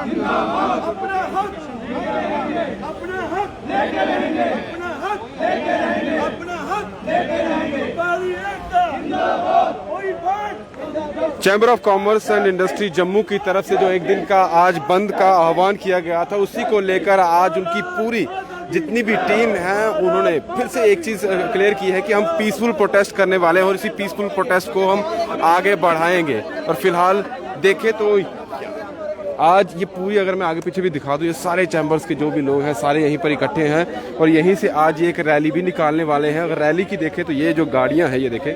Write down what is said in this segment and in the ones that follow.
अपना हक अपना हक लेके रहेंगे, अपना हक लेके रहेंगे, अपना हक लेके रहेंगे। व्यापारी एकता जिंदाबाद, कोई बात। Chamber of commerce and industry Jammu की तरफ से जो एक दिन का आज बंद का आह्वान किया गया था, उसी को लेकर आज उनकी पूरी जितनी भी टीम है उन्होंने फिर से एक चीज़ क्लियर की है कि हम पीसफुल प्रोटेस्ट करने वाले हैं और इसी पीसफुल प्रोटेस्ट को हम आगे बढ़ाएंगे। और फिलहाल देखें तो आज ये पूरी, अगर मैं आगे पीछे भी दिखा दूँ, ये सारे चैम्बर्स के जो भी लोग हैं सारे यहीं पर इकट्ठे हैं और यहीं से आज ये एक रैली भी निकालने वाले हैं। अगर रैली की देखें तो ये जो गाड़ियाँ हैं, ये देखें,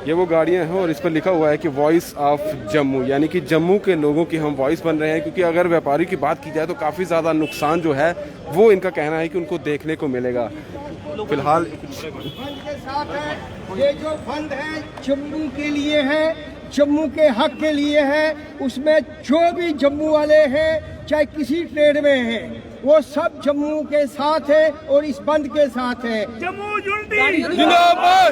ये वो गाड़ियां हैं और इस पर लिखा हुआ है कि वॉइस ऑफ जम्मू, यानी कि जम्मू के लोगों की हम वॉइस बन रहे हैं। क्योंकि अगर व्यापारी की बात की जाए तो काफ़ी ज़्यादा नुकसान जो है वो इनका कहना है कि उनको देखने को मिलेगा। फिलहाल ये जो फंड है जम्मू के लिए है, जम्मू के हक के लिए है। उसमें जो भी जम्मू वाले हैं, चाहे किसी ट्रेड में हैं, वो सब जम्मू के साथ है और इस बंद के साथ है। जम्मू यूनिटी जिंदाबाद,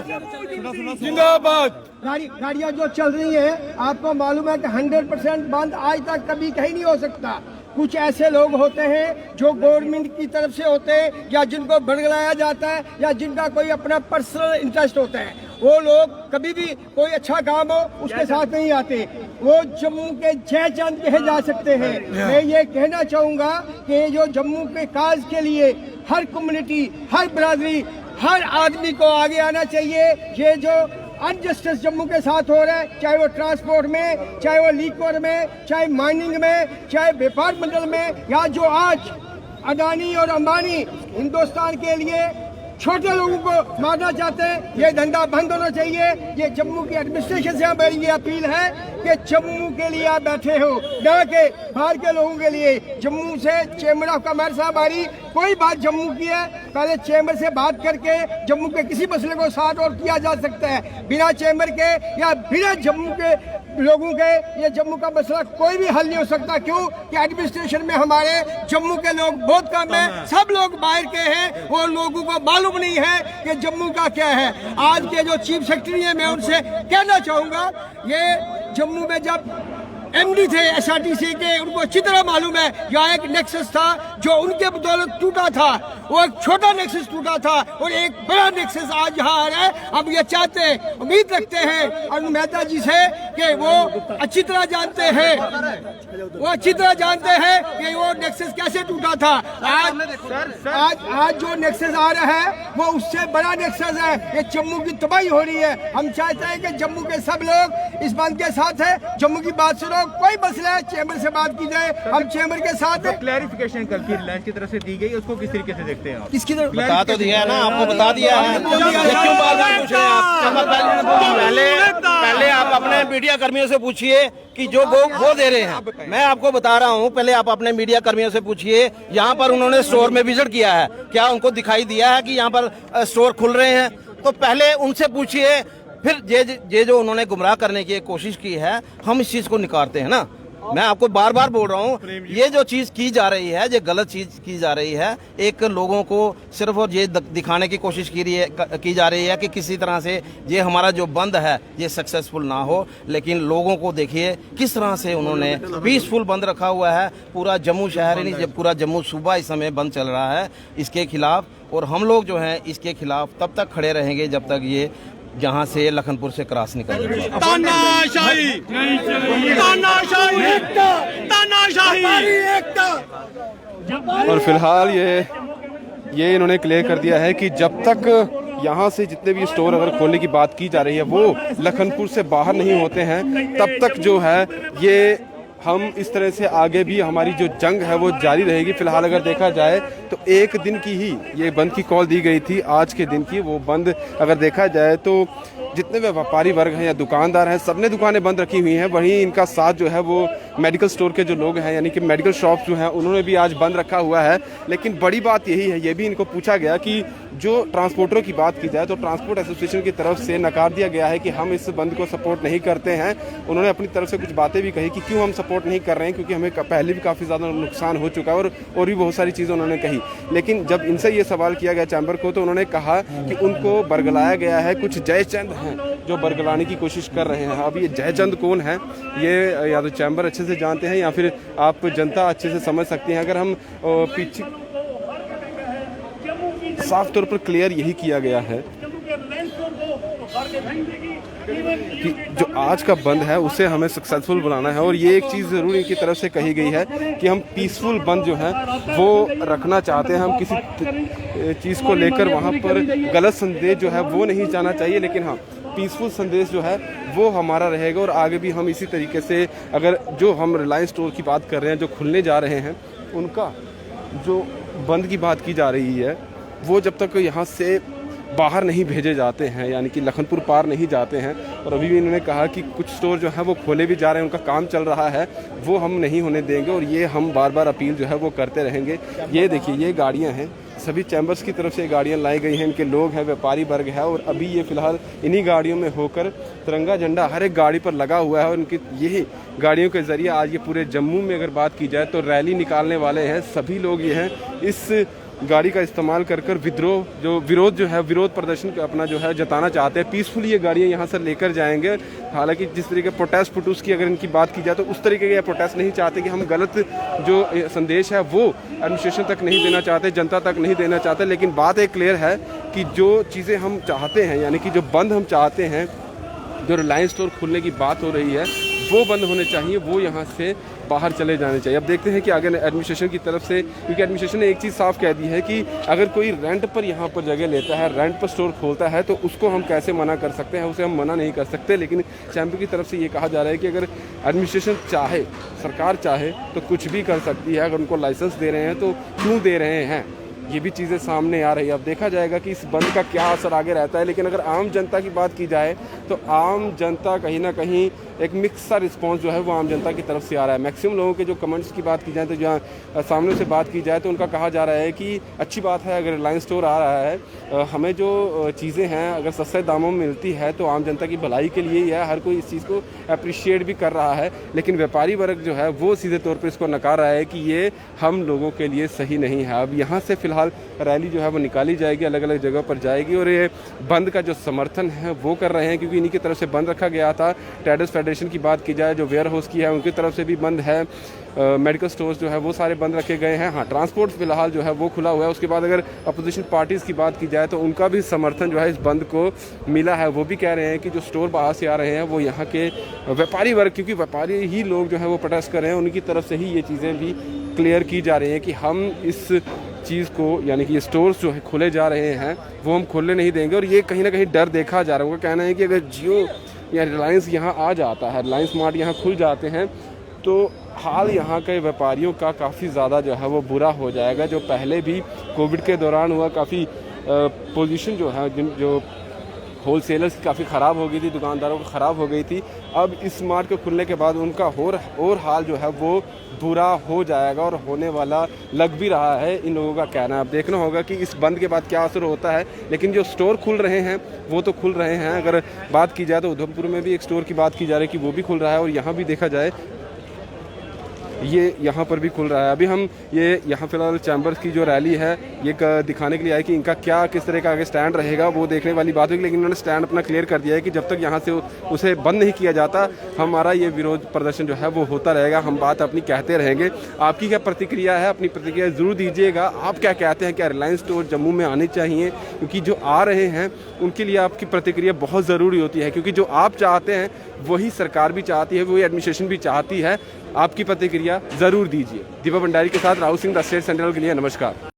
जिंदाबाद। गाड़ियाँ जो चल रही हैं, आपको मालूम है कि 100% बंद आज तक कभी कहीं नहीं हो सकता। कुछ ऐसे लोग होते हैं जो गवर्नमेंट की तरफ से होते हैं या जिनको भड़काया जाता है या जिनका कोई अपना पर्सनल इंटरेस्ट होता है, वो लोग कभी भी कोई अच्छा काम हो उसके साथ नहीं आते। वो जम्मू के जय चंद कहे जा सकते हैं। मैं ये कहना चाहूँगा कि जो जम्मू के काज के लिए हर कम्युनिटी, हर बरादरी, हर आदमी को आगे आना चाहिए। ये जो अनजस्टिस जम्मू के साथ हो रहा है, चाहे वो ट्रांसपोर्ट में, चाहे वो लिक्वर में, चाहे माइनिंग में, चाहे व्यापार मंडल में, या जो आज अडानी और अंबानी हिंदुस्तान के लिए छोटे लोगों को मारना चाहते हैं, ये धंधा बंद होना चाहिए। ये जम्मू की एडमिनिस्ट्रेशन से हमारी ये अपील है कि जम्मू के लिए आप बैठे हो, न के बाहर के लोगों के लिए। जम्मू से चेंबर ऑफ कॉमर्स से हमारी कोई बात जम्मू की है, पहले चेंबर से बात करके जम्मू के किसी मसले को सॉर्ट आउट किया जा सकता है। बिना चेंबर के या बिना जम्मू के लोगों के ये जम्मू का मसला कोई भी हल नहीं हो सकता। क्यों कि एडमिनिस्ट्रेशन में हमारे जम्मू के लोग बहुत कम है, सब लोग बाहर के हैं, वो लोगों को मालूम नहीं है कि जम्मू का क्या है। आज के जो चीफ सेक्रेटरी हैं, मैं उनसे कहना चाहूँगा, ये जम्मू में जब एमडी थे एसआरटीसी के, उनको अच्छी तरह मालूम है यहाँ एक नेक्सस था जो उनके बदौलत टूटा था। वो एक छोटा नेक्सस टूटा था और एक बड़ा नेक्सस आज यहाँ आ रहा है। अब ये चाहते हैं, उम्मीद रखते हैं अरुण मेहता जी से कि वो अच्छी तरह जानते हैं, वो अच्छी तरह जानते हैं कि वो नेक्सस कैसे टूटा था। आज जो नेक्सस आ रहा है वो उससे बड़ा नेक्सस है। ये जम्मू की तबाही हो रही है। हम चाहते हैं कि जम्मू के सब लोग इस बंद के साथ है। जम्मू की बात सुनो, कोई मसला है चेंबर से बात की जाए, हम चेंबर के साथ हैं। क्लैरिफिकेशन कल की रिलायंस की तरफ से दी गई, उसको किस तरीके से देखते हैं आप? किसकी तरफ बता तो दिया है ना, आपको बता दिया है, क्यों बार-बार पूछ रहे हैं आप? पहले आप अपने मीडिया कर्मियों से पूछिए कि जो वो दे रहे हैं। मैं आपको बता रहा हूं, पहले आप अपने मीडिया कर्मियों से पूछिए, यहाँ पर उन्होंने स्टोर में विजिट किया है, क्या उनको दिखाई दिया है कि यहाँ पर स्टोर खुल रहे हैं? तो पहले उनसे पूछिए। फिर ये जो उन्होंने गुमराह करने की कोशिश की है, हम इस चीज को निकारते हैं ना। मैं आपको बार बार बोल रहा हूँ, ये जो चीज की जा रही है, ये गलत चीज की जा रही है। एक लोगों को सिर्फ और ये दिखाने की कोशिश की जा रही है कि किसी तरह से ये हमारा जो बंद है ये सक्सेसफुल ना हो। लेकिन लोगों को देखिए किस तरह से उन्होंने पीसफुल बंद रखा हुआ है। पूरा जम्मू शहर ही नहीं, पूरा जम्मू सूबा इस समय बंद चल रहा है इसके खिलाफ। और हम लोग जो है इसके खिलाफ तब तक खड़े रहेंगे जब तक ये जहाँ से लखनपुर से क्रॉस निकल जाए। तानाशाही तानाशाही तानाशाही। और फिलहाल ये इन्होंने क्लियर कर दिया है कि जब तक यहाँ से जितने भी स्टोर अगर खोलने की बात की जा रही है वो लखनपुर से बाहर नहीं होते हैं, तब तक जो है ये हम इस तरह से आगे भी हमारी जो जंग है वो जारी रहेगी। फिलहाल अगर देखा जाए तो एक दिन की ही ये बंद की कॉल दी गई थी, आज के दिन की वो बंद अगर देखा जाए तो जितने भी व्यापारी वर्ग हैं या दुकानदार हैं, सबने दुकानें बंद रखी हुई हैं। वहीं इनका साथ जो है वो मेडिकल स्टोर के जो लोग हैं, यानी कि मेडिकल शॉप जो हैं, उन्होंने भी आज बंद रखा हुआ है। लेकिन बड़ी बात यही है, ये भी इनको पूछा गया कि जो ट्रांसपोर्टरों की बात की जाए तो ट्रांसपोर्ट एसोसिएशन की तरफ से नकार दिया गया है कि हम इस बंद को सपोर्ट नहीं करते हैं। उन्होंने अपनी तरफ से कुछ बातें भी कही कि क्यों हम सपोर्ट नहीं कर रहे हैं, क्योंकि हमें पहले भी काफ़ी ज़्यादा नुकसान हो चुका है और भी बहुत सारी चीज़ें उन्होंने कही। लेकिन जब इनसे ये सवाल किया गया चैम्बर को तो उन्होंने कहा कि उनको बरगलाया गया है। कुछ जयचंद हैं जो बरगलाने की कोशिश कर रहे हैं। अब ये जयचंद कौन है ये या तो चैम्बर अच्छे से जानते हैं या फिर आप जनता अच्छे से समझ सकती हैं। अगर हम पीछे साफ तौर पर क्लियर यही किया गया है कि जो आज का बंद है उसे हमें सक्सेसफुल बनाना है। और ये एक चीज़ ज़रूर इनकी तरफ से कही गई है कि हम पीसफुल बंद जो है वो रखना चाहते हैं। हम किसी चीज़ को लेकर वहाँ पर गलत संदेश जो है वो नहीं जाना चाहिए, लेकिन हाँ पीसफुल संदेश जो है वो हमारा रहेगा। और आगे भी हम इसी तरीके से, अगर जो हम रिलायंस स्टोर की बात कर रहे हैं जो खुलने जा रहे हैं उनका जो बंद की बात की जा रही है वो जब तक यहाँ से बाहर नहीं भेजे जाते हैं, यानी कि लखनपुर पार नहीं जाते हैं। और अभी भी इन्होंने कहा कि कुछ स्टोर जो है वो खोले भी जा रहे हैं, उनका काम चल रहा है, वो हम नहीं होने देंगे। और ये हम बार बार अपील जो है वो करते रहेंगे। ये देखिए ये गाड़ियाँ हैं, सभी चैम्बर्स की तरफ से गाड़ियाँ लाई गई हैं, इनके लोग हैं, व्यापारी वर्ग है। और अभी ये फिलहाल इन्हीं गाड़ियों में होकर तिरंगा झंडा हर एक गाड़ी पर लगा हुआ है। और उनकी यही गाड़ियों के ज़रिए आज ये पूरे जम्मू में अगर बात की जाए तो रैली निकालने वाले हैं। सभी लोग ये हैं इस गाड़ी का इस्तेमाल कर विरोध जो है विरोध प्रदर्शन अपना जो है जताना चाहते हैं। पीसफुली ये गाड़ियाँ यहाँ से लेकर जाएंगे। हालांकि जिस तरीके प्रोटेस्ट पुटूस की अगर इनकी बात की जाए तो उस तरीके के प्रोटेस्ट नहीं चाहते कि हम गलत जो संदेश है वो एडमिनिस्ट्रेशन तक नहीं देना चाहते, जनता तक नहीं देना चाहते। लेकिन बात एक क्लियर है कि जो चीज़ें हम चाहते हैं, यानी कि जो बंद हम चाहते हैं, जो रिलायंस स्टोर खुलने की बात हो रही है वो बंद होने चाहिए, वो यहाँ से बाहर चले जाने चाहिए। अब देखते हैं कि आगे एडमिनिस्ट्रेशन की तरफ से, क्योंकि एडमिनिस्ट्रेशन ने एक चीज़ साफ कह दी है कि अगर कोई रेंट पर यहाँ पर जगह लेता है, रेंट पर स्टोर खोलता है तो उसको हम कैसे मना कर सकते हैं, उसे हम मना नहीं कर सकते। लेकिन चैम्बर की तरफ से ये कहा जा रहा है कि अगर एडमिनिस्ट्रेशन चाहे, सरकार चाहे तो कुछ भी कर सकती है। अगर उनको लाइसेंस दे रहे हैं तो क्यों दे रहे हैं, ये भी चीज़ें सामने आ रही है। अब देखा जाएगा कि इस बंद का क्या असर आगे रहता है। लेकिन अगर आम जनता की बात की जाए तो आम जनता कहीं ना कहीं एक मिक्स सा रिस्पांस जो है वो आम जनता की तरफ से आ रहा है। मैक्सिमम लोगों के जो कमेंट्स की बात की जाए तो जहाँ सामने से बात की जाए तो उनका कहा जा रहा है कि अच्छी बात है अगर रिलायंस स्टोर आ रहा है, हमें जो चीज़ें हैं अगर सस्ते दामों में मिलती है तो आम जनता की भलाई के लिए ही है, हर कोई इस चीज़ को अप्रिशिएट भी कर रहा है। लेकिन व्यापारी वर्ग जो है वो सीधे तौर पर इसको नकार रहा है कि ये हम लोगों के लिए सही नहीं है। अब यहाँ से फिलहाल रैली जो है वो निकाली जाएगी, अलग अलग जगह पर जाएगी। और ये बंद का जो समर्थन है वो कर रहे हैं, क्योंकि इन्हीं की तरफ से बंद रखा गया था। ट्रेडर्स फेडरेशन की बात की जाए, जो वेयर हाउस की है उनकी तरफ से भी बंद है। मेडिकल स्टोर्स जो है वो सारे बंद रखे गए हैं। हाँ, ट्रांसपोर्ट फिलहाल जो है वो खुला हुआ है। उसके बाद अगर अपोजिशन पार्टीज़ की बात की जाए तो उनका भी समर्थन जो है इस बंद को मिला है। वो भी कह रहे हैं कि जो स्टोर बाहर से आ रहे हैं वो यहाँ के व्यापारी वर्ग, क्योंकि व्यापारी ही लोग जो है वो प्रोटेस्ट कर रहे हैं, उनकी तरफ से ही ये चीज़ें भी क्लियर की जा रही हैं कि हम इस चीज़ को, यानी कि ये स्टोर्स जो है खुले जा रहे हैं वो हम खोलने नहीं देंगे। और ये कहीं ना कहीं डर देखा जा रहा है। उनका कहना है कि अगर जियो या रिलायंस यहाँ आ जाता है, रिलायंस मार्ट यहाँ खुल जाते हैं तो हाल यहाँ के व्यापारियों का काफ़ी ज़्यादा जो है वो बुरा हो जाएगा। जो पहले भी कोविड के दौरान हुआ, काफ़ी पोजीशन जो है जो होलसेलर्स की काफ़ी ख़राब हो गई थी, दुकानदारों को ख़राब हो गई थी। अब इस मार्ट के खुलने के बाद उनका और हाल जो है वो बुरा हो जाएगा और होने वाला लग भी रहा है, इन लोगों का कहना है। अब देखना होगा कि इस बंद के बाद क्या असर होता है। लेकिन जो स्टोर खुल रहे हैं वो तो खुल रहे हैं। अगर बात की जाए तो उधमपुर में भी एक स्टोर की बात की जा रही है कि वो भी खुल रहा है, और यहाँ भी देखा जाए ये यहाँ पर भी खुल रहा है। अभी हम ये यहाँ फिलहाल चैम्बर्स की जो रैली है ये दिखाने के लिए आए कि इनका क्या किस तरह का आगे स्टैंड रहेगा, वो देखने वाली बात होगी। लेकिन उन्होंने स्टैंड अपना क्लियर कर दिया है कि जब तक यहाँ से उसे बंद नहीं किया जाता हमारा ये विरोध प्रदर्शन जो है वो होता रहेगा। हम बात अपनी कहते रहेंगे। आपकी क्या प्रतिक्रिया है, अपनी प्रतिक्रिया ज़रूर दीजिएगा। आप क्या कहते हैं, क्या रिलायंस स्टोर जम्मू में आने चाहिए? क्योंकि जो आ रहे हैं उनके लिए आपकी प्रतिक्रिया बहुत ज़रूरी होती है, क्योंकि जो आप चाहते हैं वही सरकार भी चाहती है, वही एडमिनिस्ट्रेशन भी चाहती है। आपकी प्रतिक्रिया ज़रूर दीजिए। दीपक भंडारी के साथ Rahul Singh, the state central के लिए नमस्कार।